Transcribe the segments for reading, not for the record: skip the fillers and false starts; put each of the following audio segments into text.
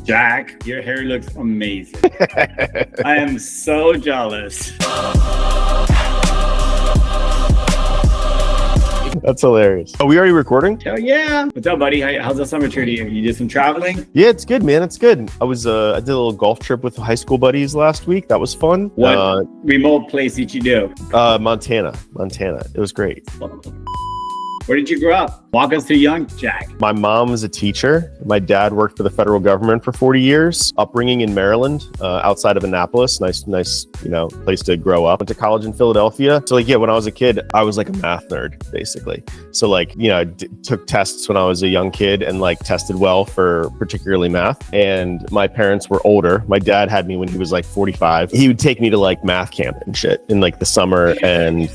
Jack, your hair looks amazing. I am so jealous. That's hilarious. Are we already recording? Hell yeah. What's up, buddy? How's the summer treating you? You did some traveling? Yeah, it's good, man. It's good. I did a little golf trip with high school buddies last week. That was fun. What remote place did you do? Montana. It was great. Where did you grow up? Walk us through young Jack. My mom was a teacher. My dad worked for the federal government for 40 years. Upbringing in Maryland, outside of Annapolis. Nice, place to grow up. Went to college in Philadelphia. So when I was a kid, I was like a math nerd, basically. So I took tests when I was a young kid and tested well for particularly math. And my parents were older. My dad had me when he was 45. He would take me to math camp and shit in the summer and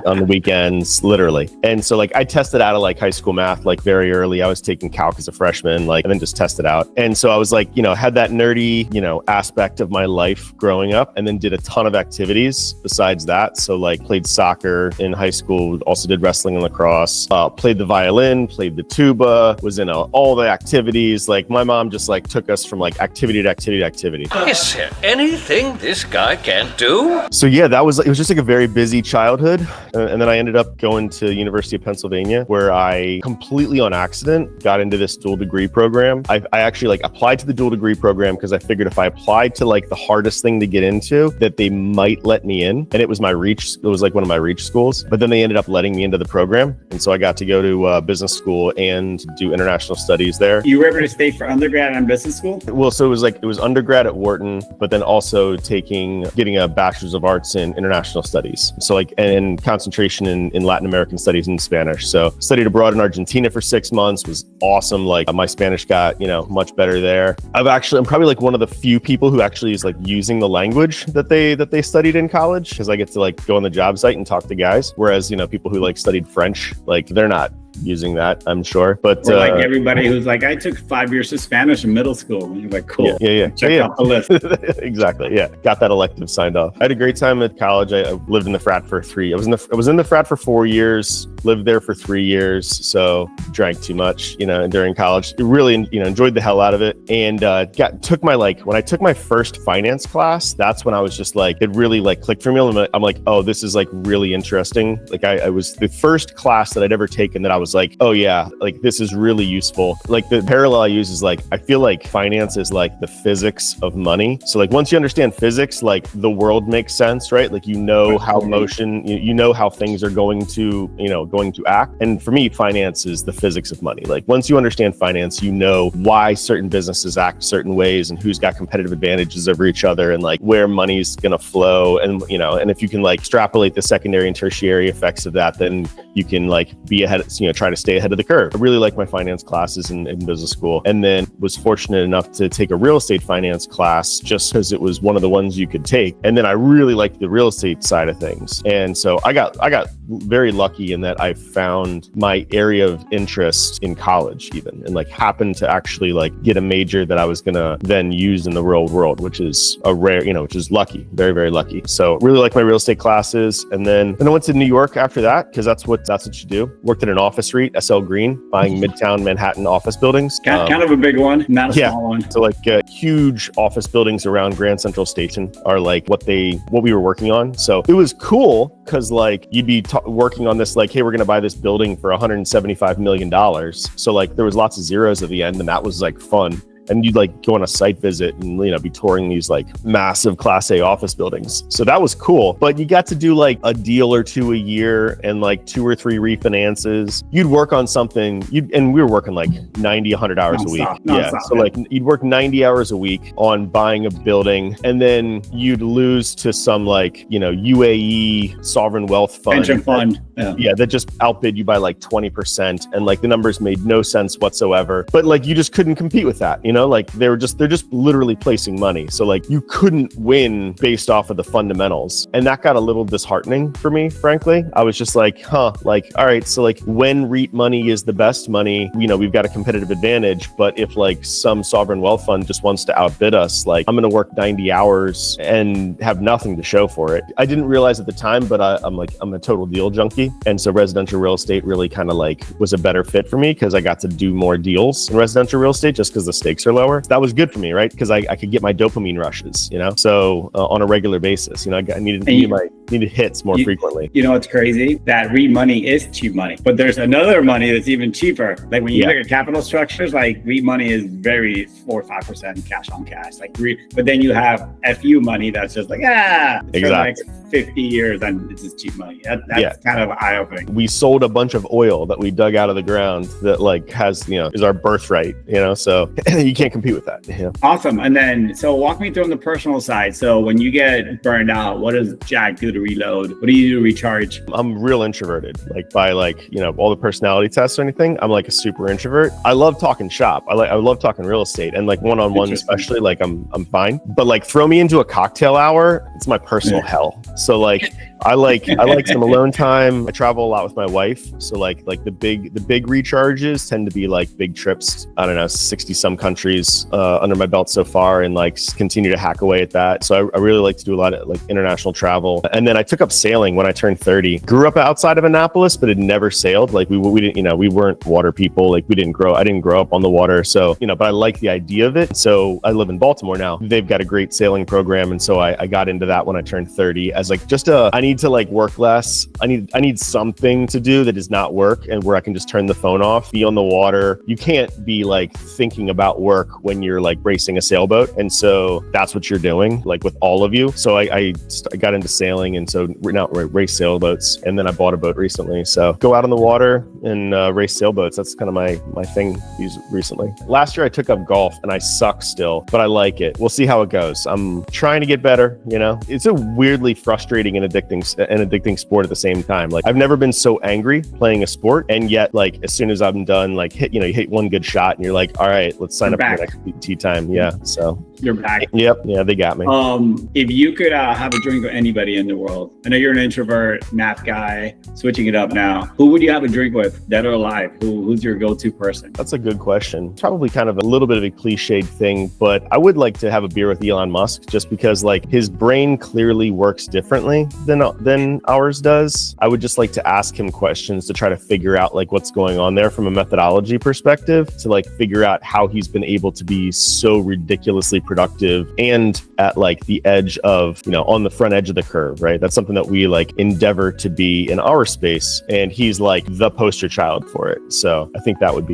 on the weekends, literally. And so I tested out of high school math very early. I was taking calc as a freshman, and then just tested out. And so I was had that nerdy, aspect of my life growing up, and then did a ton of activities besides that. So played soccer in high school, also did wrestling and lacrosse, played the violin, played the tuba, was in all the activities. My mom just took us from activity to activity to activity. Is there anything this guy can't do? So yeah, it was just a very busy childhood. And then I ended up going to University of Pennsylvania, where I completely on accident got into this dual degree program. I actually applied to the dual degree program because I figured if I applied to the hardest thing to get into, that they might let me in. And it was one of my reach schools, but then they ended up letting me into the program. And so I got to go to business school and do international studies there. You were able to stay for undergrad and business school? Well, so it was undergrad at Wharton, but then also getting a bachelor's of arts in international studies. So and concentration in Latin American studies and Spanish. So studied abroad in Argentina for 6 months, was awesome. My Spanish got, much better there. I'm probably one of the few people who actually is using the language that they studied in college, because I get to go on the job site and talk to guys. Whereas, people who studied French, they're not using that, I'm sure. But or everybody who's I took 5 years of Spanish in middle school. And you're cool. Yeah. Check off the list. Exactly. Yeah. Got that elective signed off. I had a great time at college. I lived in the frat for 3. I was in the frat for 4 years, lived there for 3 years. So drank too much, during college. Really, enjoyed the hell out of it. And took my when I took my first finance class, that's when I was just it really clicked for me. I'm oh, this is really interesting. I was the first class that I'd ever taken that I was oh yeah, this is really useful. The parallel I use is I feel finance is the physics of money. So once you understand physics, the world makes sense, right? How motion, how things are going to act. And for me, finance is the physics of money. Once you understand finance, why certain businesses act certain ways and who's got competitive advantages over each other and where money's gonna flow. And and if you can extrapolate the secondary and tertiary effects of that, then you can be ahead, try to stay ahead of the curve. I really like my finance classes in business school, and then was fortunate enough to take a real estate finance class just because it was one of the ones you could take. And then I really liked the real estate side of things. And so I got very lucky in that I found my area of interest in college even, and happened to actually get a major that I was gonna then use in the real world, which is a rare, which is lucky, very, very lucky. So really like my real estate classes. And then I went to New York after that, because that's what you do. Worked at an office REIT, SL Green, buying Midtown Manhattan office buildings. Kind of a big one, not a small one. So huge office buildings around Grand Central Station are what we were working on. So it was cool because you'd be working on this hey, we're going to buy this building for $175 million. So there was lots of zeros at the end, and that was fun. And you'd go on a site visit and be touring these massive Class A office buildings. So that was cool. But you got to do a deal or two a year and 2 or 3 refinances. You'd work on something, and we were working 90, 100 hours a week. So you'd work 90 hours a week on buying a building, and then you'd lose to some UAE sovereign wealth fund. Pension fund. Yeah, that just outbid you by 20%, and the numbers made no sense whatsoever. But you just couldn't compete with that. They're just literally placing money. So you couldn't win based off of the fundamentals. And that got a little disheartening for me, frankly. I was just all right, so when REIT money is the best money, we've got a competitive advantage. But if some sovereign wealth fund just wants to outbid us, I'm going to work 90 hours and have nothing to show for it. I didn't realize at the time, but I'm a total deal junkie. And so residential real estate really kind of was a better fit for me, because I got to do more deals in residential real estate just because the stakes stakes are lower. That was good for me, right? Because I could get my dopamine rushes, you know, so on a regular basis, you know, I needed hits more frequently. You know, it's crazy that REIT money is cheap money, but there's another money that's even cheaper. Like when you look at capital structures, like REIT money is very 4 or 5% cash on cash. Like but then you have FU money that's just like, exactly. For the next 50 years, and it's just cheap money. That's kind of eye-opening. We sold a bunch of oil that we dug out of the ground that like has, you know, is our birthright, you know, so you can't compete with that. Yeah. Awesome. And then, so walk me through on the personal side. So when you get burned out, what does Jack do to reload? What do you do to recharge? I'm real introverted, like by like, you know, all the personality tests or anything. I'm like a super introvert. I love talking shop. I love talking real estate, and like one-on-one especially, like I'm fine. But like throw me into a cocktail hour, it's my personal hell. So like I like some alone time. I travel a lot with my wife. So like the big recharges tend to be like big trips. I don't know, 60 some countries under my belt so far, and like continue to hack away at that. So I really like to do a lot of like international travel. And then I took up sailing when I turned 30. Grew up outside of Annapolis, but had never sailed. Like we didn't, you know, we weren't water people. Like I didn't grow up on the water. So, you know, but I like the idea of it. So I live in Baltimore now. They've got a great sailing program. And so I got into that when I turned 30 as like I need to like work less. I need something to do that is not work, and where I can just turn the phone off, be on the water. You can't be like thinking about work when you're like racing a sailboat. And so that's what you're doing, like with all of you. So I got into sailing, and so now race sailboats. And then I bought a boat recently. So go out on the water and race sailboats. That's kind of my thing recently. Last year I took up golf, and I suck still, but I like it. We'll see how it goes. I'm trying to get better, you know. It's a weirdly frustrating and addicting sport at the same time. Like I've never been so angry playing a sport, and yet like as soon as I'm done, like you hit one good shot and you're like, all right, let's sign up for the next tea time. Yeah. So you're back. Yep. Yeah, they got me. If you could have a drink with anybody in the world, I know you're an introvert, math guy, switching it up now. Who would you have a drink with, dead or alive? Who's your go-to person? That's a good question. Probably kind of a little bit of a cliched thing, but I would like to have a beer with Elon Musk, just because like his brain clearly works differently than ours does. I would just like to ask him questions to try to figure out like what's going on there from a methodology perspective, to like figure out how he's been able to be so ridiculously productive and at like the edge of, you know, on the front edge of the curve, right? That's something that we like endeavor to be in our space, and he's like the poster child for it. So I think that'd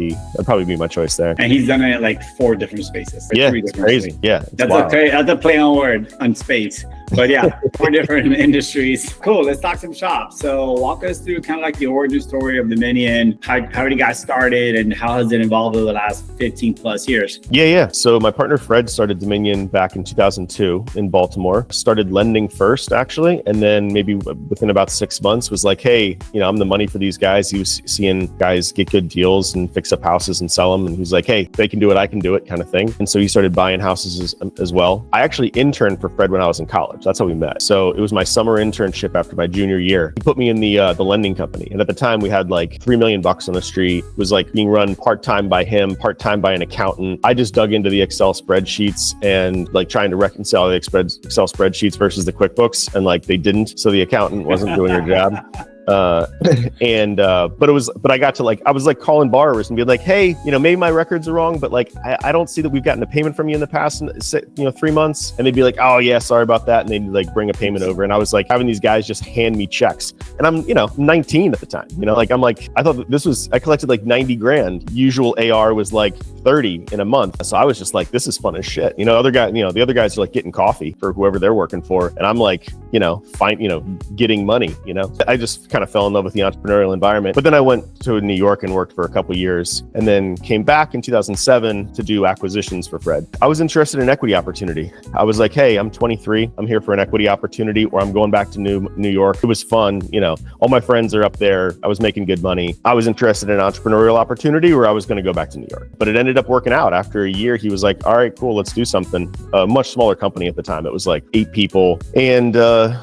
probably be my choice there. And he's done it at like 4 different spaces. Yeah, it's crazy. Spaces. Yeah, that's a play on word on space. But yeah, 4 different industries. Cool. Let's talk some shop. So walk us through kind of like the origin story of Dominion. How did you guys started, and how has it evolved over the last 15 plus years? Yeah. So my partner Fred started Dominion back in 2002 in Baltimore. Started lending first, actually, and then maybe within about 6 months was like, hey, you know, I'm the money for these guys. He was seeing guys get good deals and fix up houses and sell them, and he's like, hey, they can do it, I can do it, kind of thing. And so he started buying houses as well. I actually interned for Fred when I was in college. That's how we met. So it was my summer internship after my junior year. He put me in the lending company, and at the time we had like $3 million on the street. It was like being run part-time by him, part-time by an accountant. I just dug into the Excel spreadsheets and like trying to reconcile the Excel spreadsheets versus the QuickBooks, and like they didn't, so the accountant wasn't doing her job. But I got to like, I was like calling borrowers and be like, hey, you know, maybe my records are wrong, but like, I don't see that we've gotten a payment from you in the past, 3 months. And they'd be like, oh yeah, sorry about that. And they'd like bring a payment over. And I was like having these guys just hand me checks. And I'm, 19 at the time, I thought that I collected like 90 grand. Usual AR was like 30 in a month. So I was just like, this is fun as shit. The other guys are like getting coffee for whoever they're working for. And I'm like, getting money, I just kind of fell in love with the entrepreneurial environment. But then I went to New York and worked for a couple years, and then came back in 2007 to do acquisitions for Fred. I was interested in equity opportunity. I was like, hey, I'm 23. I'm here for an equity opportunity, or I'm going back to New York. It was fun. All my friends are up there. I was making good money. I was interested in an entrepreneurial opportunity, or I was going to go back to New York. But it ended up working out. After a year, he was like, all right, cool, let's do something. A much smaller company at the time. It was like 8 people. And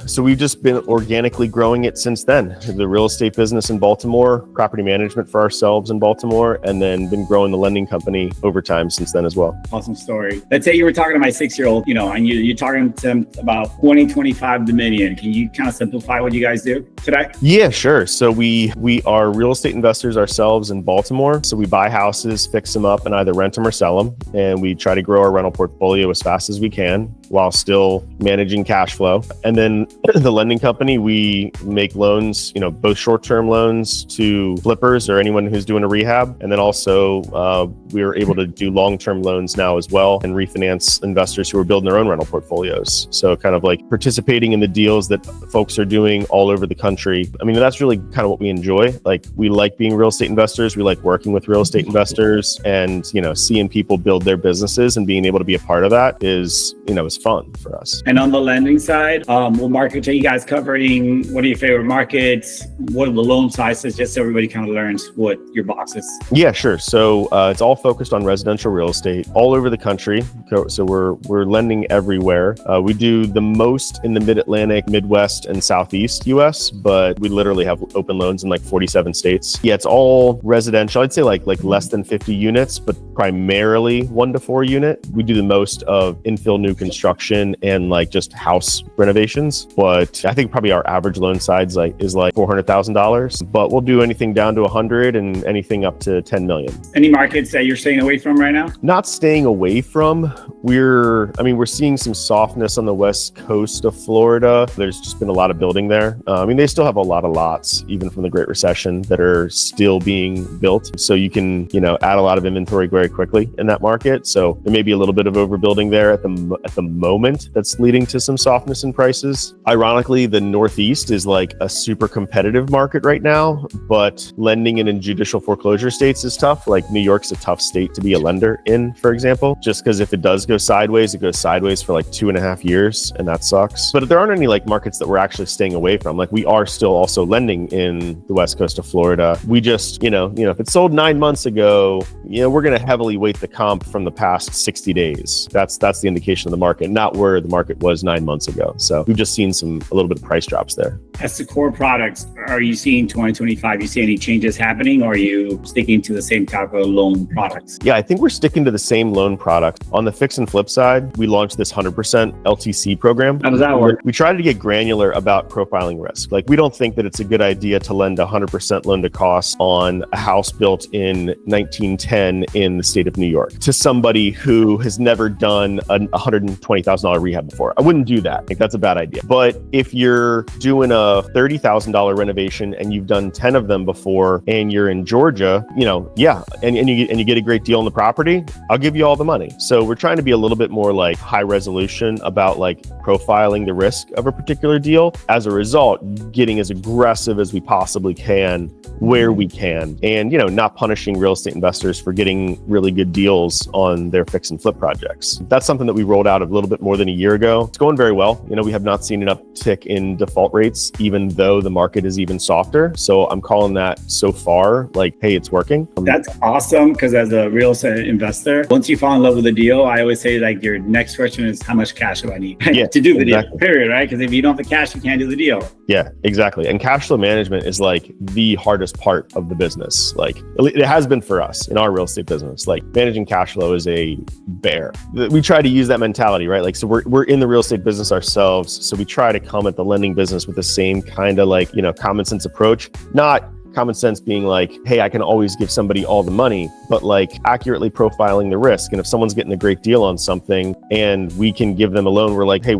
so we've just been organically growing it since then. the real estate business in Baltimore, property management for ourselves in Baltimore, and then been growing the lending company over time since then as well. Awesome story. Let's say you were talking to my 6-year-old, and you're talking to him about 2025 Dominion. Can you kind of simplify what you guys do today? Yeah, sure. So we are real estate investors ourselves in Baltimore. So we buy houses, fix them up, and either rent them or sell them. And we try to grow our rental portfolio as fast as we can while still managing cash flow. And then the lending company, we make loans, both short-term loans to flippers or anyone who's doing a rehab. And then also we are able to do long-term loans now as well and refinance investors who are building their own rental portfolios. So kind of like participating in the deals that folks are doing all over the country. I mean, that's really kind of what we enjoy. Like, we like being real estate investors. We like working with real estate investors, and, seeing people build their businesses and being able to be a part of that is fun for us. And on the lending side, what markets are you guys covering? What are your favorite markets? What are the loan sizes? Just so everybody kind of learns what your box is. Yeah, sure. So it's all focused on residential real estate all over the country. So we're lending everywhere. We do the most in the Mid-Atlantic, Midwest, and Southeast US, but we literally have open loans in like 47 states. Yeah, it's all residential. I'd say like less than 50 units, but primarily 1 to 4 unit. We do the most of infill new construction and like just house renovations. But I think probably our average loan size is like $400,000, but we'll do anything down to 100 and anything up to 10 million. Any markets that you're staying away from right now? Not staying away from. We're seeing some softness on the west coast of Florida. There's just been a lot of building there. They still have a lot of lots, even from the Great Recession, that are still being built. So you can, add a lot of inventory very quickly in that market. So there may be a little bit of overbuilding there at the moment that's leading to some softness in prices. Ironically, the Northeast is like a super competitive market right now, but lending in judicial foreclosure states is tough. Like New York's a tough state to be a lender in, for example, just because if it does go sideways, it goes sideways for like 2.5 years, and that sucks. But there aren't any like markets that we're actually staying away from. Like, we are still also lending in the west coast of Florida. We just, if it sold 9 months ago, we're going to heavily weight the comp from the past 60 days. That's the indication of the market, not where the market was 9 months ago. So we've just seen a little bit of price drops there. As to core products, are you seeing 2025? You see any changes happening, or are you sticking to the same type of loan products? Yeah, I think we're sticking to the same loan product. On the fix and flip side, we launched this 100% LTC program. How does that work? We try to get granular about profiling risk. Like, we don't think that it's a good idea to lend 100% loan to cost on a house built in 1910 in the state of New York to somebody who has never done a $120,000 rehab before. I wouldn't do that. I think that's a bad idea. But if you're doing a $30,000 renovation and you've done 10 of them before, and you're in Georgia, and you get a great deal on the property, I'll give you all the money. So we're trying to be a little bit more like high resolution about like profiling the risk of a particular deal. As a result, getting as aggressive as we possibly can where we can, and not punishing real estate investors for getting really good deals on their fix and flip projects. That's something that we rolled out a little bit more than a year ago. It's going very well. We have not seen an uptick in default rates, even though the market is even softer. So I'm calling that so far like, hey, it's working. That's awesome, because as a real estate investor, once you fall in love with a deal, I always say like your next question is, how much cash do I need to do the deal? Period, right? Because if you don't have the cash, you can't do the deal. Yeah, exactly. And cash flow management is like the hardest part of the business. Like, it has been for us in our real estate business. Like, managing cash flow is a bear. We try to use that mentality, right? Like, so we're in the real estate business ourselves. So we try to come at the lending business with the same kind of like, common sense approach, not common sense being like, hey, I can always give somebody all the money, but like accurately profiling the risk. And if someone's getting a great deal on something and we can give them a loan, we're like, hey,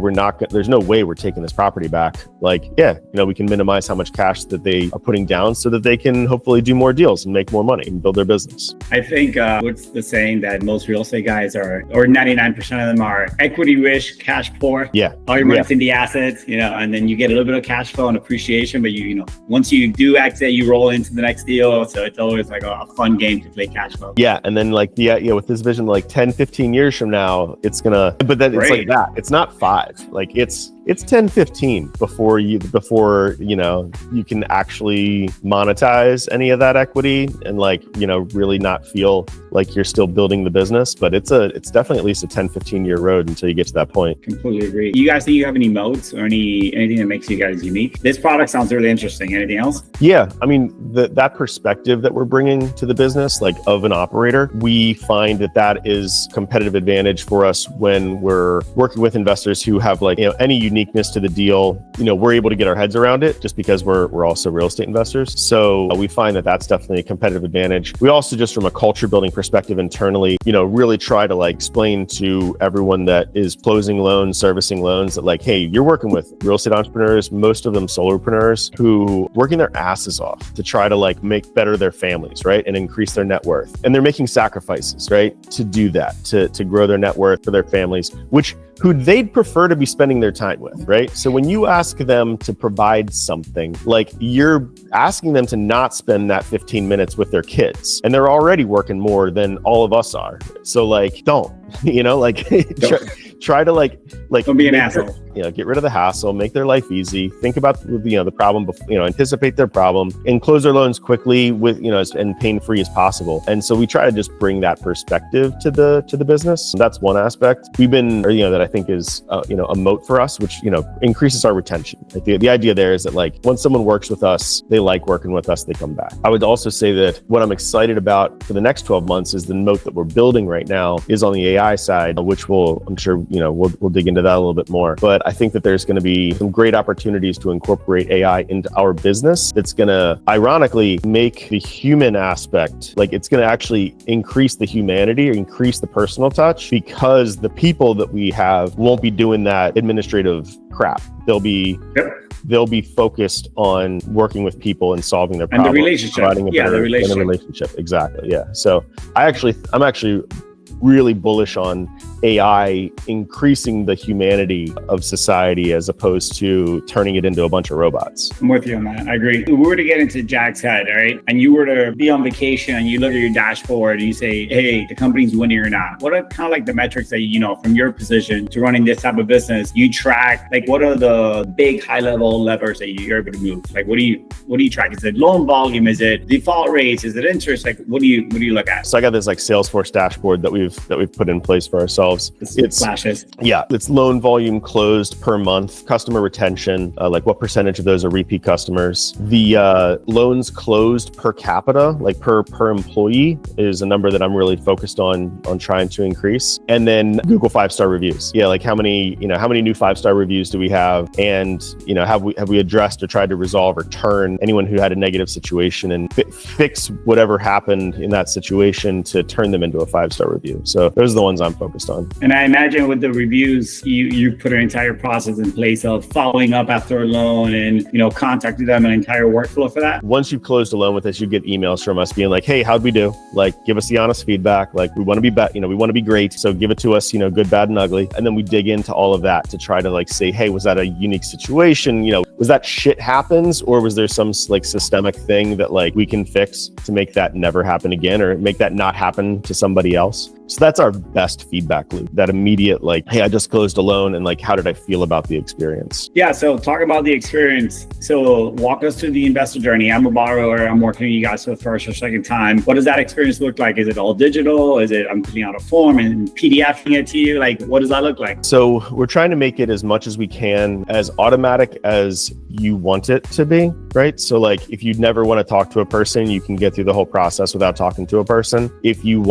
there's no way we're taking this property back. Like, we can minimize how much cash that they are putting down so that they can hopefully do more deals and make more money and build their business. I think what's the saying that most real estate guys are, or 99% of them are equity rich, cash poor. Yeah. All your money's in the assets, and then you get a little bit of cash flow and appreciation, but once you do exit, you roll into the next deal. So it's always like a fun game to play cash flow. Yeah. And then like, with this vision, like 10, 15 years from now, it's like that. It's not 5. Like, it's it's 10, 15 before you you can actually monetize any of that equity and really not feel like you're still building the business. But it's definitely at least a 10, 15 year road until you get to that point. Completely agree. You guys think you have any moats or anything that makes you guys unique? This product sounds really interesting. Anything else? Yeah, I mean, that perspective that we're bringing to the business, like of an operator, we find that is competitive advantage for us when we're working with investors who have any uniqueness to the deal. We're able to get our heads around it just because we're also real estate investors. So we find that that's definitely a competitive advantage. We also, just from a culture building perspective internally, really try to explain to everyone that is closing loans, servicing loans, that hey, you're working with real estate entrepreneurs, most of them solopreneurs, who working their asses off to try to make better their families, right? And increase their net worth. And they're making sacrifices, right? To do that, to grow their net worth for their families, who they'd prefer to be spending their time with, right? So when you ask them to provide something, you're asking them to not spend that 15 minutes with their kids, and they're already working more than all of us are. So don't, try to don't be an asshole. Get rid of the hassle, make their life easy, think about the problem, anticipate their problem, and close their loans quickly with and pain-free as possible. And so we try to just bring that perspective to the business. That's one aspect that I think is a moat for us, which increases our retention. The idea there is that once someone works with us, they like working with us, they come back. I would also say that what I'm excited about for the next 12 months is the moat that we're building right now is on the AI side, which I'm sure we'll dig into that a little bit more. But I think that there's going to be some great opportunities to incorporate AI into our business. It's going to ironically make the human aspect, it's going to actually increase the humanity or increase the personal touch, because the people that we have won't be doing that administrative crap. They'll be focused on working with people and solving their problems. And the relationship. The relationship. Exactly. Yeah. So I'm actually really bullish on AI increasing the humanity of society as opposed to turning it into a bunch of robots. I'm with you on that. I agree. If we were to get into Jack's head, right, and you were to be on vacation and you look at your dashboard and you say, hey, the company's winning or not, what are kind of the metrics that, from your position to running this type of business, you track? What are the big high level levers that you're able to move? What do you track? Is it loan volume? Is it default rates? Is it interest? What do you look at? So I got this Salesforce dashboard that we've put in place for ourselves. It's flashes. Yeah, it's loan volume closed per month, customer retention, what percentage of those are repeat customers. The loans closed per capita, per employee, is a number that I'm really focused on trying to increase. And then Google 5-star reviews. Yeah, how many new 5-star reviews do we have? And have we addressed or tried to resolve or turn anyone who had a negative situation and fix whatever happened in that situation to turn them into a 5-star review. So those are the ones I'm focused on. And I imagine with the reviews, you put an entire process in place of following up after a loan and, contacting them, an entire workflow for that. Once you've closed a loan with us, you get emails from us being hey, how'd we do? Give us the honest feedback. We want to be we want to be great. So give it to us, good, bad, and ugly. And then we dig into all of that to try to say, hey, was that a unique situation? Was that shit happens, or was there some systemic thing that we can fix to make that never happen again, or make that not happen to somebody else? So that's our best feedback loop, that immediate, hey, I just closed a loan and how did I feel about the experience? Yeah, so talk about the experience. So walk us through the investor journey. I'm a borrower, I'm working with you guys for the first or second time. What does that experience look like? Is it all digital? Is it I'm filling out a form and PDFing it to you? What does that look like? So we're trying to make it as much as we can, as automatic as you want it to be, right? So if you never want to talk to a person, you can get through the whole process without talking to a person. If you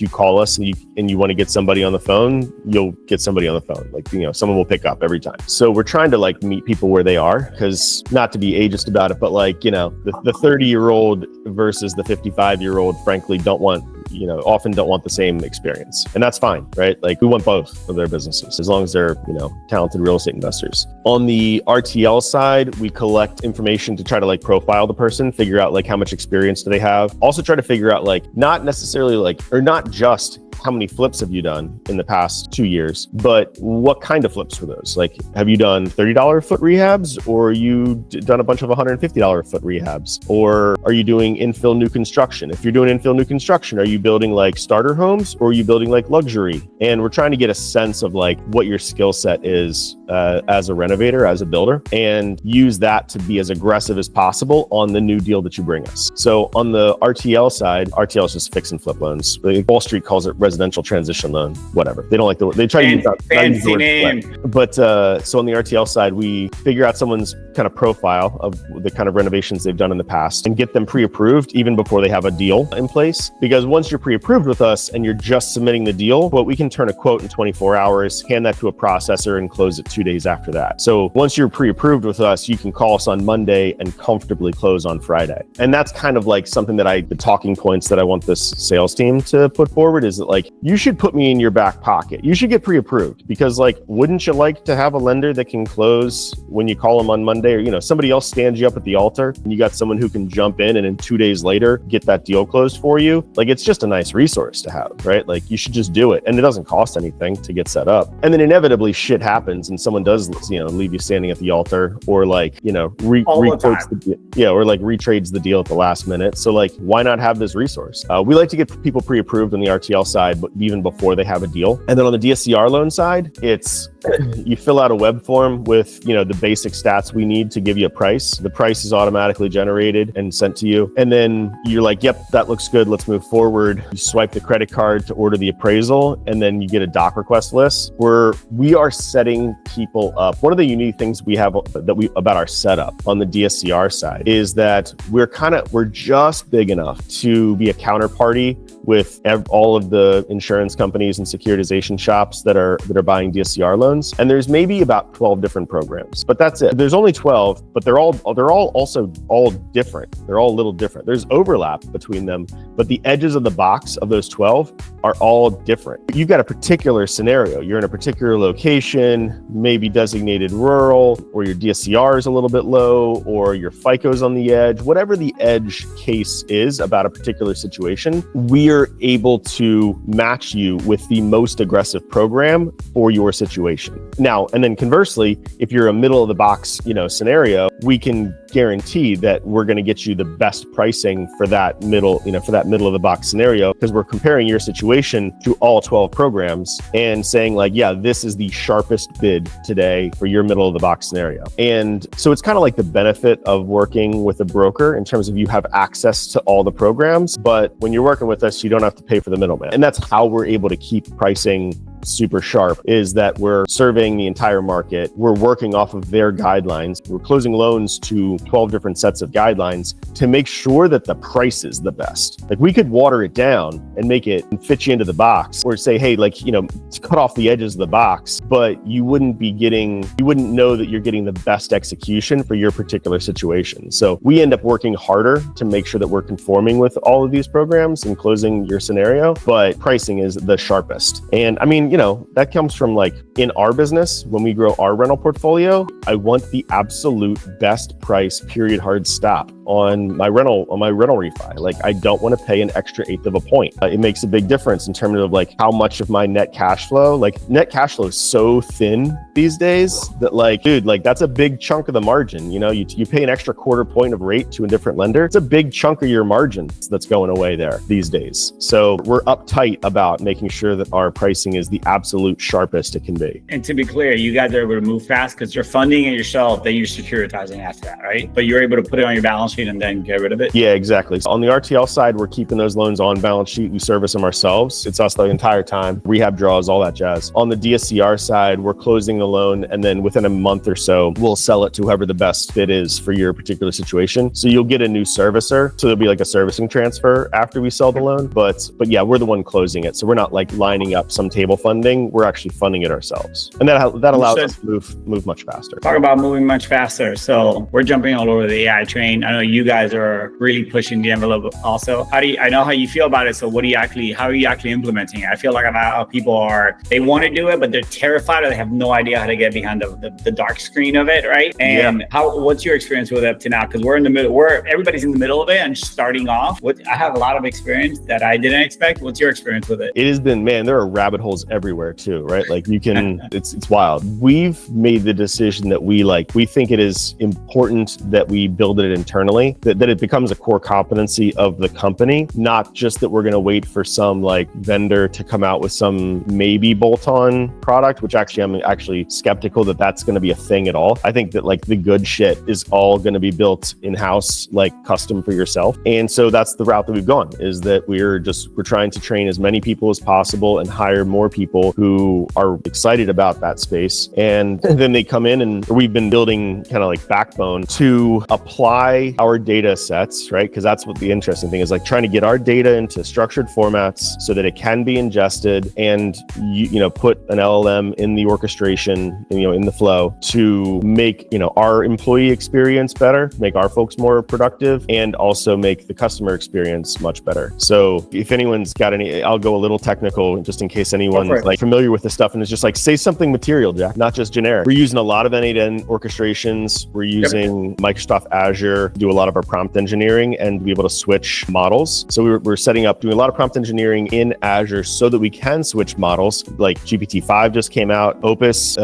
call us and you want to get somebody on the phone, you'll get somebody on the phone. Someone will pick up every time. So we're trying to meet people where they are, because not to be ageist about it, but the 30-year-old versus the 55-year-old, frankly, often don't want the same experience. And that's fine, right? We want both of their businesses, as long as they're, talented real estate investors. On the RTL side, we collect information to try to profile the person, figure out how much experience do they have. Also try to figure out not necessarily or not just how many flips have you done in the past 2 years, but what kind of flips were those? Have you done $30 a foot rehabs, or you done a bunch of $150 a foot rehabs? Or are you doing infill new construction? If you're doing infill new construction, are you building starter homes, or are you building luxury? And we're trying to get a sense of what your skill set is as a renovator, as a builder, and use that to be as aggressive as possible on the new deal that you bring us. So on the RTL side, RTL is just fix and flip loans. Wall Street calls it residential transition loan, whatever. They don't like they try to use that fancy name. But so on the RTL side, we figure out someone's kind of profile of the kind of renovations they've done in the past and get them pre-approved even before they have a deal in place. Because once you're pre-approved with us and you're just submitting the deal, well, we can turn a quote in 24 hours, hand that to a processor, and close it 2 days after that. So once you're pre-approved with us, you can call us on Monday and comfortably close on Friday. And that's kind of like something that the talking points that I want this sales team to put forward is that, like, you should put me in your back pocket. You should get pre-approved because, like, wouldn't you like to have a lender that can close when you call them on Monday, or, you know, somebody else stands you up at the altar and you got someone who can jump in and in 2 days later get that deal closed for you? Like, it's just a nice resource to have, right? Like, you should just do it. And it doesn't cost anything to get set up. And then inevitably shit happens and someone does, you know, leave you standing at the altar, or, like, you know, retrades the deal at the last minute. So, like, why not have this resource? We like to get people pre-approved on the RTL side, but even before they have a deal. And then on the DSCR loan side, it's you fill out a web form with, you know, the basic stats we need to give you a price. The price is automatically generated and sent to you. And then you're like, yep, that looks good. Let's move forward. You swipe the credit card to order the appraisal, and then you get a doc request list where we are setting people up. One of the unique things we have about our setup on the DSCR side is that we're just big enough to be a counterparty with all of the insurance companies and securitization shops that are buying DSCR loans. And there's maybe about 12 different programs, but that's it. There's only 12, but they're all also all different. They're all a little different. There's overlap between them, but the edges of the box of those 12 are all different. You've got a particular scenario. You're in a particular location, maybe designated rural, or your DSCR is a little bit low, or your FICO's on the edge. Whatever the edge case is about a particular situation, we are able to match you with the most aggressive program for your situation. Now, and then conversely, if you're a middle of the box, you know, scenario, we can guarantee that we're going to get you the best pricing for that middle of the box scenario, because we're comparing your situation to all 12 programs and saying, like, yeah, this is the sharpest bid today for your middle of the box scenario. And so it's kind of like the benefit of working with a broker in terms of you have access to all the programs, but when you're working with us, you don't have to pay for the middleman. And that's how we're able to keep pricing super sharp, is that we're surveying the entire market. We're working off of their guidelines. We're closing loans to 12 different sets of guidelines to make sure that the price is the best. Like, we could water it down and make it fit you into the box, or say, hey, like, you know, cut off the edges of the box, but you wouldn't know that you're getting the best execution for your particular situation. So we end up working harder to make sure that we're conforming with all of these programs and closing your scenario, but pricing is the sharpest. And I mean, you know, that comes from, like, in our business, when we grow our rental portfolio, I want the absolute best price, period, hard stop on my rental refi. Like, I don't want to pay an extra 1/8 of a point. It makes a big difference in terms of, like, how much of my net cash flow, like, net cash flow is so thin these days that, like, dude, like, that's a big chunk of the margin. You know, you pay an extra 1/4 point of rate to a different lender. It's a big chunk of your margin that's going away there these days. So we're uptight about making sure that our pricing is the absolute sharpest it can be. And to be clear, you guys are able to move fast because you're funding it yourself, then you're securitizing after that, right? But you're able to put it on your balance sheet and then get rid of it? Yeah, exactly. So on the RTL side, we're keeping those loans on balance sheet. We service them ourselves. It's us the entire time. Rehab draws, all that jazz. On the DSCR side, we're closing the loan, and then within a month or so, we'll sell it to whoever the best fit is for your particular situation. So you'll get a new servicer. So there'll be like a servicing transfer after we sell the loan. But yeah, we're the one closing it. So we're not, like, lining up some table funding. We're actually funding it ourselves. And that allows us to move much faster. Talk about moving much faster. So we're jumping all over the AI train. I know you guys are really pushing the envelope also. I know how you feel about it. So how are you actually implementing it? I feel like a lot of people they want to do it, but they're terrified, or they have no idea how to get behind the dark screen of it, right? And what's your experience with it up to now? Because we're in the middle, everybody's in the middle of it and starting off. I have a lot of experience that I didn't expect. What's your experience with it? It has been, man, there are rabbit holes everywhere too, right? Like, you can, it's wild. We've made the decision that we think it is important that we build it internally internally, that it becomes a core competency of the company, not just that we're going to wait for some like vendor to come out with some maybe bolt-on product, which actually I'm actually skeptical that that's going to be a thing at all. I think that like the good shit is all going to be built in-house, like custom for yourself. And so that's the route that we've gone, is that we're trying to train as many people as possible and hire more people who are excited about that space. And then they come in, and we've been building kind of like backbone to apply our data sets, right? Because that's what the interesting thing is, like trying to get our data into structured formats so that it can be ingested, and you know, put an LLM in the orchestration, you know, in the flow to make, you know, our employee experience better, make our folks more productive, and also make the customer experience much better. So if anyone's got any, I'll go a little technical just in case anyone's like familiar with this stuff and is just like, say something material, Jack, not just generic. We're using a lot of N8N orchestrations. We're using Microsoft Azure to do a lot of our prompt engineering and be able to switch models. So we're setting up, doing a lot of prompt engineering in Azure so that we can switch models. Like GPT-5 just came out. Opus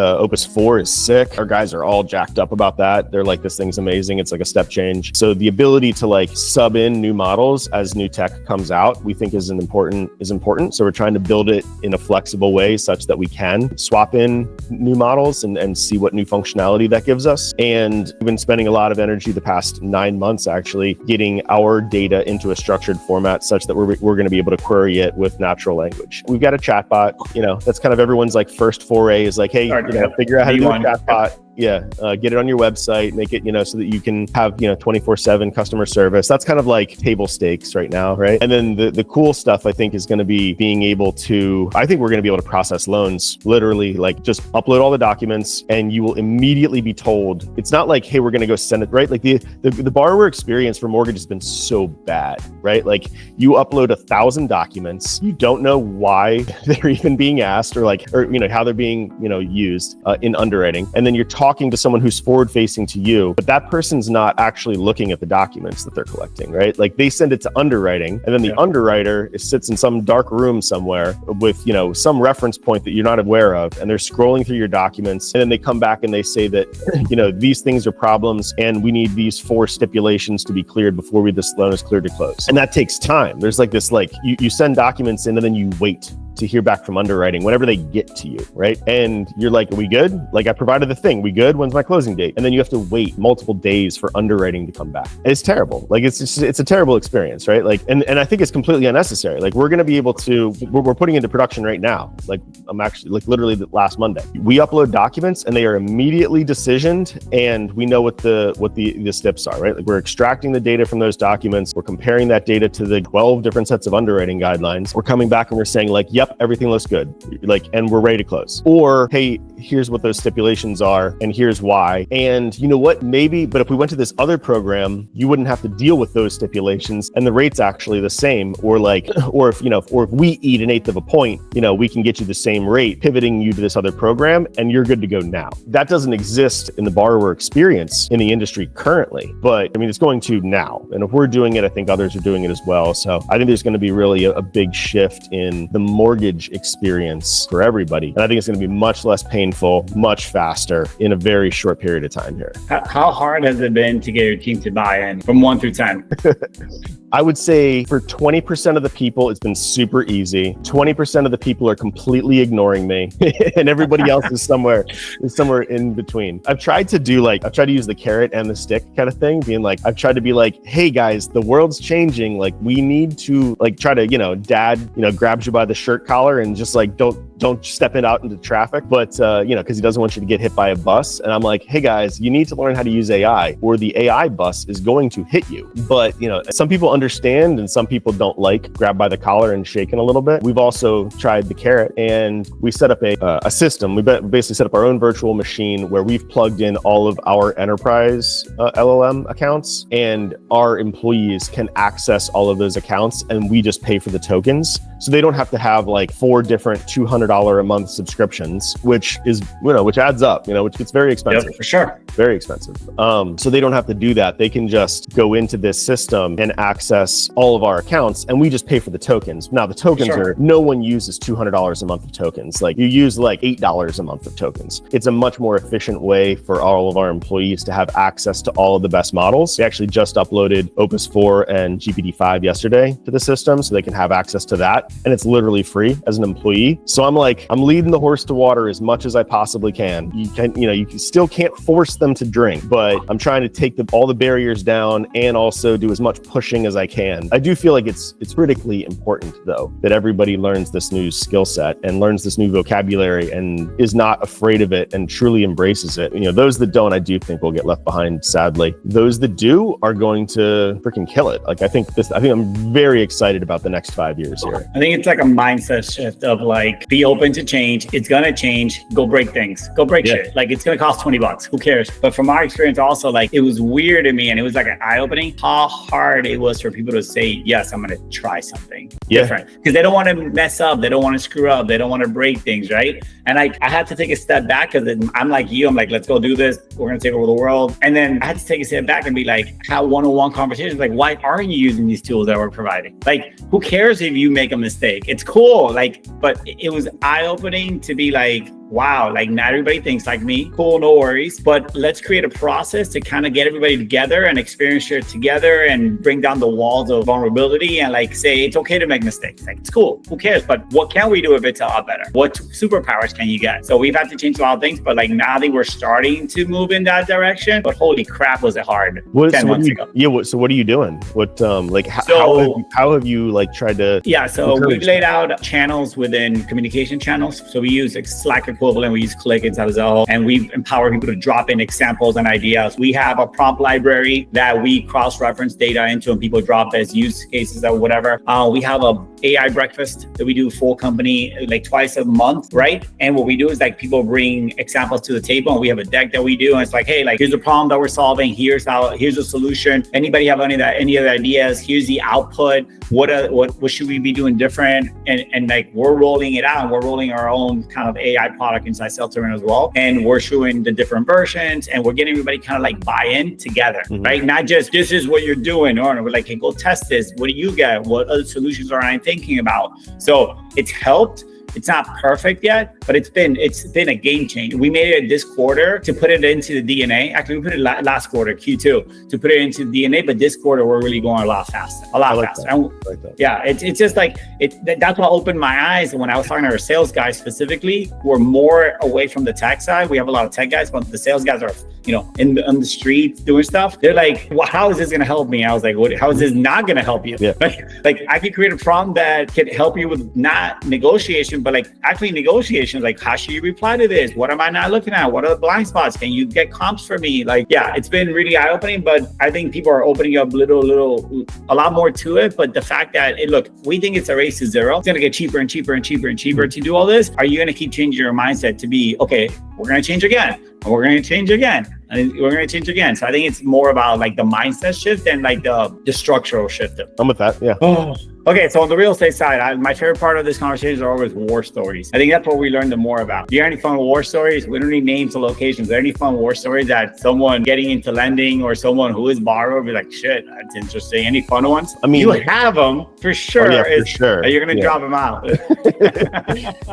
4 is sick. Our guys are all jacked up about that. They're like, this thing's amazing. It's like a step change. So the ability to like sub in new models as new tech comes out, we think is important. So we're trying to build it in a flexible way such that we can swap in new models and see what new functionality that gives us. And we've been spending a lot of energy the past 9 months actually getting our data into a structured format such that we're going to be able to query it with natural language. We've got a chatbot, you know, that's kind of everyone's like first foray is like, hey, you know, figure out how to do a chatbot. Yeah, get it on your website, make it, you know, so that you can have, you know, 24/7 customer service. That's kind of like table stakes right now, right? And then the cool stuff I think is going to be being able to, I think we're going to be able to process loans, literally like just upload all the documents and you will immediately be told. It's not like, hey, we're going to go send it, right? Like the borrower experience for mortgage has been so bad, right? Like you upload 1,000 documents, you don't know why they're even being asked or you know, how they're being, you know, used in underwriting. And then you're talking to someone who's forward facing to you, but that person's not actually looking at the documents that they're collecting, right? Like they send it to underwriting, and then the underwriter sits in some dark room somewhere with, you know, some reference point that you're not aware of, and they're scrolling through your documents, and then they come back and they say that, you know, these things are problems, and we need these 4 stipulations to be cleared before this loan is cleared to close. And that takes time. There's like this, like you send documents in and then you wait to hear back from underwriting whenever they get to you, right? And you're like, are we good? Like I provided the thing, we good? When's my closing date? And then you have to wait multiple days for underwriting to come back. It's terrible. Like it's a terrible experience, right? Like, and I think it's completely unnecessary. Like we're going to be able to, we're putting into production right now. Like I'm actually like literally the last Monday, we upload documents and they are immediately decisioned, and we know what the steps are, right? Like we're extracting the data from those documents. We're comparing that data to the 12 different sets of underwriting guidelines. We're coming back and we're saying like, yep, everything looks good, like, and we're ready to close. Or, hey, here's what those stipulations are, and here's why. And you know what? Maybe, but if we went to this other program, you wouldn't have to deal with those stipulations, and the rate's actually the same. Or like, or if we eat 1/8 of a point, you know, we can get you the same rate, pivoting you to this other program, and you're good to go now. That doesn't exist in the borrower experience in the industry currently, but I mean, it's going to now. And if we're doing it, I think others are doing it as well. So I think there's going to be really a big shift in the mortgage experience for everybody. And I think it's going to be much less painful, much faster in a very short period of time here. How hard has it been to get your team to buy in from 1 through 10? I would say for 20% of the people, it's been super easy. 20% of the people are completely ignoring me and everybody else is somewhere in between. I've tried to use the carrot and the stick kind of thing, being like, I've tried to be like, hey guys, the world's changing. Like we need to like try to, you know, dad, you know, grabs you by the shirt collar and just like, don't step it out into traffic, but you know, because he doesn't want you to get hit by a bus. And I'm like, hey guys, you need to learn how to use AI, or the AI bus is going to hit you. But you know, some people understand and some people don't like grab by the collar and shaking a little bit. We've also tried the carrot, and we set up a system. We basically set up our own virtual machine where we've plugged in all of our enterprise LLM accounts, and our employees can access all of those accounts, and we just pay for the tokens. So they don't have to have like 4 different $200 a month subscriptions, which adds up, you know, which gets very expensive. Yep, for sure. very expensive. So they don't have to do that. They can just go into this system and access all of our accounts, and we just pay for the tokens. Now the tokens are, no one uses $200 a month of tokens. Like you use like $8 a month of tokens. It's a much more efficient way for all of our employees to have access to all of the best models. We actually just uploaded Opus 4 and GPT-5 yesterday to the system, so they can have access to that. And it's literally free as an employee. So I'm leading the horse to water as much as I possibly can. You still can't force them to drink, but I'm trying to take all the barriers down and also do as much pushing as I can. I do feel like it's critically important though, that everybody learns this new skill set and learns this new vocabulary and is not afraid of it and truly embraces it. Those that don't, I do think will get left behind, sadly. Those that do are going to freaking kill it. Like I think I'm very excited about the next 5 years here. I think it's like a mindset shift of like, be open to change. It's gonna change. Go break things. Go break shit. Like it's gonna cost $20. Who cares? But from our experience also, like it was weird to me and it was like an eye-opening how hard it was for people to say, yes, I'm gonna try something different. Because they don't want to mess up. They don't want to screw up. They don't want to break things, right? And I had to take a step back because I'm like you. I'm like, let's go do this. We're gonna take over the world. And then I had to take a step back and be like, have one-on-one conversations. Like, why aren't you using these tools that we're providing? Like, who cares if you make a mistake? It's cool. Like, but it was eye-opening to be like, wow, like not everybody thinks like me. Cool, no worries. But let's create a process to kind of get everybody together and experience it together and bring down the walls of vulnerability and like say it's okay to make mistakes. Like it's cool. Who cares? But what can we do if it's a lot better? What superpowers can you get? So we've had to change a lot of things, but like now that we're starting to move in that direction, but holy crap, was it hard 10 months ago. Yeah. So what are you doing? What how have you like tried to? Yeah. So we've laid out channels within communication channels. So we use like Slack equivalent. We use Click inside of Zoho, and we empower people to drop in examples and ideas. We have a prompt library that we cross-reference data into, and people drop as use cases or whatever. We have a AI breakfast that we do full company like twice a month, right? And what we do is like people bring examples to the table, and we have a deck that we do, and it's like, hey, like here's the problem that we're solving. Here's the solution. Anybody have any other ideas? Here's the output. What should we be doing different? And like we're rolling it out, and we're rolling our own kind of AI product inside Salterman as well. And we're showing the different versions, and we're getting everybody kind of like buy in together, right? Not just this is what you're doing, or we're like, hey, go test this. What do you get? What other solutions are I thinking about? So it's helped. It's not perfect yet, but it's been a game changer. We made it this quarter to put it into the DNA. Actually, we put it last quarter, Q2, to put it into the DNA. But this quarter, we're really going a lot faster. Yeah, it's just like that's what opened my eyes. And when I was talking to our sales guys specifically, we're more away from the tech side. We have a lot of tech guys, but the sales guys are on the streets doing stuff. They're like, well, how is this going to help me? I was like, how is this not going to help you? Yeah. Like I could create a prompt that could help you with not negotiation, but like actually negotiations. Like, how should you reply to this? What am I not looking at? What are the blind spots? Can you get comps for me? Like, yeah, it's been really eye-opening, but I think people are opening up a lot more to it. But the fact that look, we think it's a race to zero. It's going to get cheaper and cheaper and cheaper and cheaper to do all this. Are you going to keep changing your mindset to be, okay, we're going to change again, and we're going to change again, and we're going to change again? So I think it's more about like the mindset shift and like the structural shift. I'm with that. Yeah. Okay, so on the real estate side, my favorite part of this conversation are always war stories. I think that's what we learned the more about. Do you have any fun war stories? We don't need names or locations. Are there any fun war stories that someone getting into lending or someone who is borrower be like, shit, that's interesting. Any fun ones? I mean, you have them for sure. Oh, yeah, for sure. You're gonna drop them out.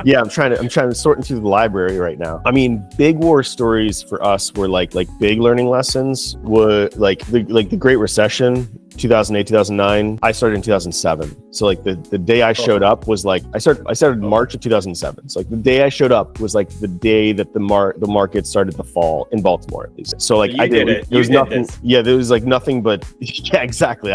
Yeah, I'm trying to sort through the library right now. I mean, big war stories for us were like big learning lessons were like the Great Recession. 2008, 2009. I started in 2007. So like the day I showed up was like, I started March of 2007. So like the day I showed up was like the day that the market started to fall in Baltimore, at least. So like there was nothing. Yeah, there was like nothing but, yeah, exactly.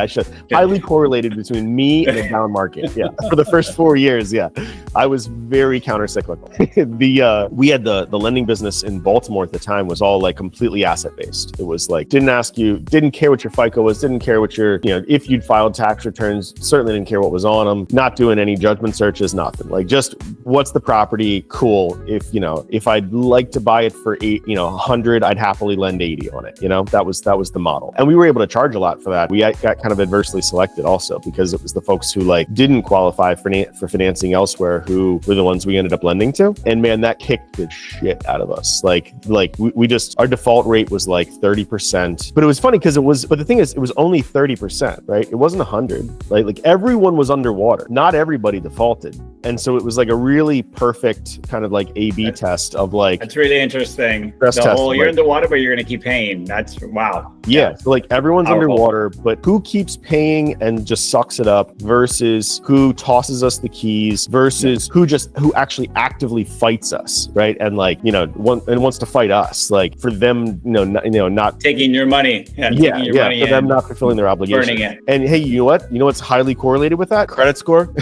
Highly correlated between me and the down market. Yeah. For the first 4 years. Yeah. I was very counter-cyclical. We had the lending business in Baltimore at the time was all like completely asset-based. It was like, didn't care what your FICO was, didn't care what your sure, if you'd filed tax returns, certainly didn't care what was on them, not doing any judgment searches, nothing. Like, just what's the property? Cool. If I'd like to buy it for 100, I'd happily lend 80 on it. That was the model. And we were able to charge a lot for that. We got kind of adversely selected also because it was the folks who didn't qualify for financing elsewhere who were the ones we ended up lending to. And man, that kicked the shit out of us. We just, our default rate was 30%. But it was funny because but the thing is, it was only 30%, right? It wasn't 100. Like everyone was underwater. Not everybody defaulted. And so it was a really perfect kind of A/B test of that's really interesting. You're in the water, but you're going to keep paying. That's wow. Yeah. So everyone's Powerful. underwater, but who keeps paying and just sucks it up versus who tosses us the keys versus who actually actively fights us, right? And wants to fight us. For them, not taking your money. Taking your money for them not fulfilling their obligation. Burning it. And hey, you know what? What's highly correlated with that? Credit score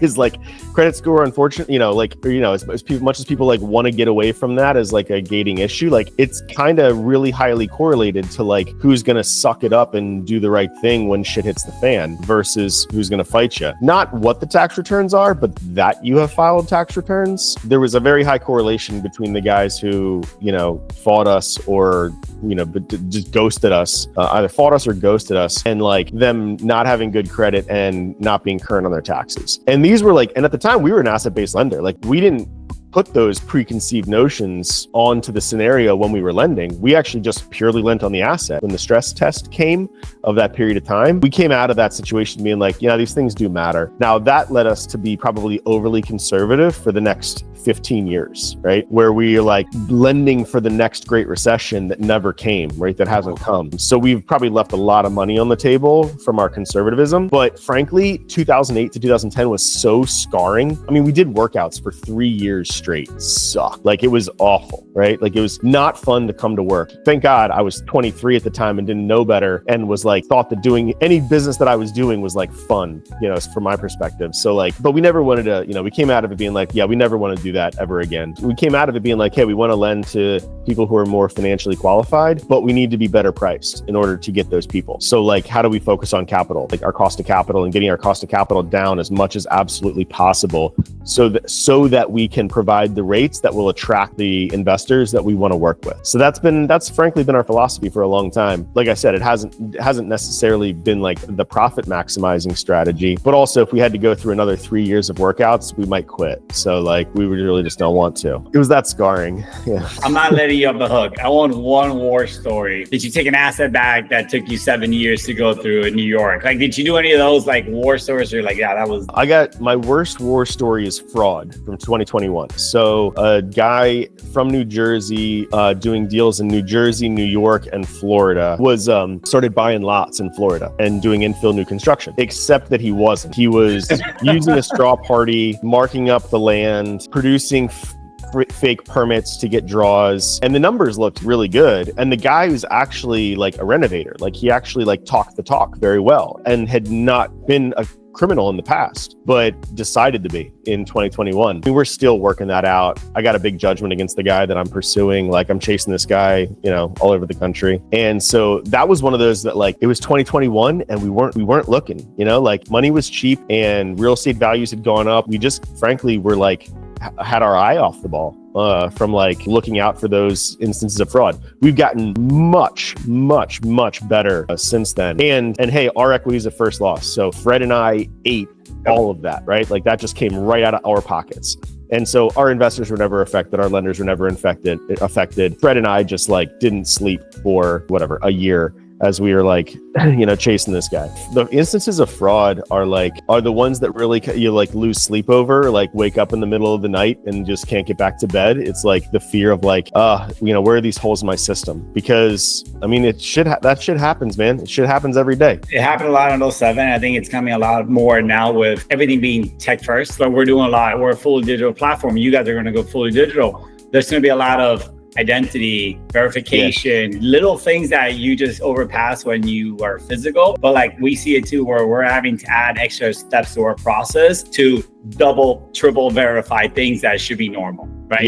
is credit score. Unfortunately, as much as people want to get away from that as a gating issue, it's kind of really highly correlated to who's going to suck it up and do the right thing when shit hits the fan versus who's going to fight you. Not what the tax returns are, but that you have filed tax returns. There was a very high correlation between the guys who fought us or but just ghosted us, either fought us or ghosted us, and them not having good credit and not being current on their taxes. And these were and at the time we were an asset-based lender. We didn't put those preconceived notions onto the scenario when we were lending. We actually just purely lent on the asset. When the stress test came of that period of time, we came out of that situation being these things do matter. Now that led us to be probably overly conservative for the next 15 years, right? Where we are lending for the next great recession that never came, right? That hasn't come. So we've probably left a lot of money on the table from our conservatism. But frankly, 2008 to 2010 was so scarring. I mean, we did workouts for 3 years straight. Sucked. It was awful, right? It was not fun to come to work. Thank God I was 23 at the time and didn't know better and was thought that doing any business that I was doing was fun, from my perspective. So but we never wanted to, we came out of it being we never want to do that ever again. We came out of it being hey, we want to lend to people who are more financially qualified, but we need to be better priced in order to get those people. So how do we focus on capital, our cost of capital, and getting our cost of capital down as much as absolutely possible so that we can provide the rates that will attract the investors that we want to work with. So that's frankly been our philosophy for a long time. Like I said, it hasn't necessarily been the profit maximizing strategy, but also if we had to go through another 3 years of workouts, we might quit. So we really just don't want to. It was that scarring. Yeah. I'm not letting you off the hook. I want one war story. Did you take an asset back that took you 7 years to go through in New York? Did you do any of those war stories? Or that was... I got my worst war story is fraud from 2021. So a guy from New Jersey doing deals in New Jersey, New York, and Florida was started buying lots in Florida and doing infill new construction, except that he wasn't. He was using a straw party, marking up the land, producing fake permits to get draws, and the numbers looked really good. And the guy was actually a renovator. He actually talked the talk very well and had not been a criminal in the past, but decided to be in 2021. We're still working that out. I got a big judgment against the guy that I'm pursuing. I'm chasing this guy, all over the country. And so that was one of those that it was 2021 and we weren't looking, money was cheap and real estate values had gone up. We just frankly were had our eye off the ball from looking out for those instances of fraud. We've gotten much better since then. And hey, our equity is a first loss. So Fred and I ate all of that, right? That just came right out of our pockets. And so our investors were never affected. Our lenders were never affected. Fred and I just didn't sleep for a year as we were chasing this guy. The instances of fraud are the ones that really you lose sleep over, wake up in the middle of the night and just can't get back to bed. It's the fear of where are these holes in my system? Because I mean, that shit happens, man. It shit happens every day. It happened a lot in 2007. I think it's coming a lot more now with everything being tech first. But we're doing a lot. We're a fully digital platform. You guys are going to go fully digital. There's going to be a lot of identity verification, little things that you just overpass when you are physical. But we see it too, where we're having to add extra steps to our process to double, triple verify things that should be normal, right?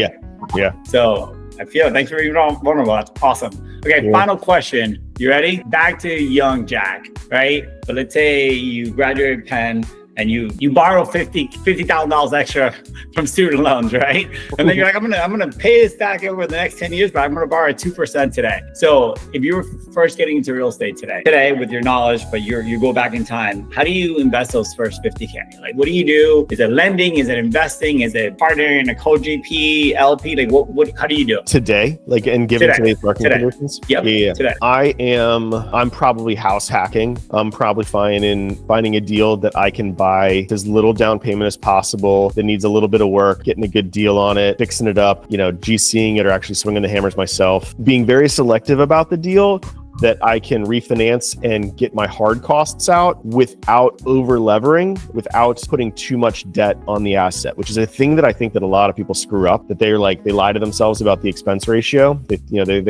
Yeah. So I feel, thanks for being vulnerable. That's awesome. Okay, final question. You ready? Back to young Jack, right? But let's say you graduate Penn and you borrow $50,000 extra from student loans, right? And then you're like, I'm gonna pay this back over the next 10 years, but I'm gonna borrow 2% today. So if you were first getting into real estate today with your knowledge, but you go back in time, how do you invest those first 50K? Like, what do you do? Is it lending? Is it investing? Is it partnering in a co-GP, LP? Like, how do you do it? Today, like, and given today's market conditions? Yep. Yeah. Today. I'm probably house hacking. I'm probably finding a deal that I can buy as little down payment as possible, that needs a little bit of work, getting a good deal on it, fixing it up, GCing it or actually swinging the hammers myself, being very selective about the deal that I can refinance and get my hard costs out without over levering, without putting too much debt on the asset, which is a thing that I think that a lot of people screw up, that they lie to themselves about the expense ratio. They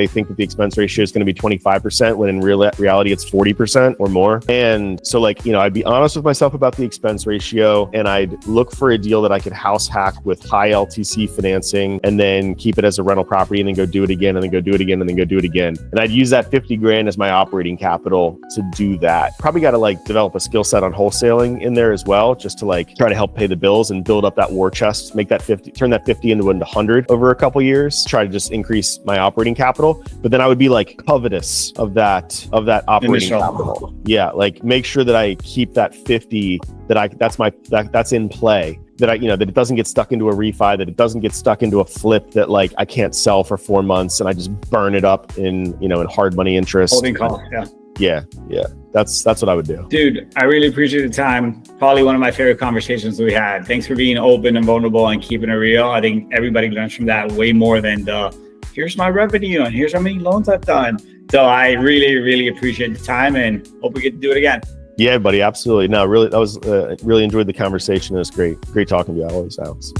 think that the expense ratio is going to be 25% when in reality it's 40% or more. And so I'd be honest with myself about the expense ratio, and I'd look for a deal that I could house hack with high LTC financing and then keep it as a rental property and then go do it again and then go do it again and then go do it again. And I'd use that 50 grand as my operating capital to do that. Probably got to develop a skill set on wholesaling in there as well, just to try to help pay the bills and build up that war chest, turn that 50 into 100 over a couple years, try to just increase my operating capital. But then I would be covetous of that operating capital. Yeah. Make sure that I keep that 50, that's in play. That it doesn't get stuck into a refi, that it doesn't get stuck into a flip that I can't sell for 4 months and I just burn it up in hard money interest. Holding cost, yeah. Yeah. That's what I would do. Dude, I really appreciate the time. Probably one of my favorite conversations we had. Thanks for being open and vulnerable and keeping it real. I think everybody learns from that way more than here's my revenue and here's how many loans I've done. So I really, really appreciate the time and hope we get to do it again. Yeah, buddy, absolutely. No, really, really enjoyed the conversation. It was great talking to you always, Alex.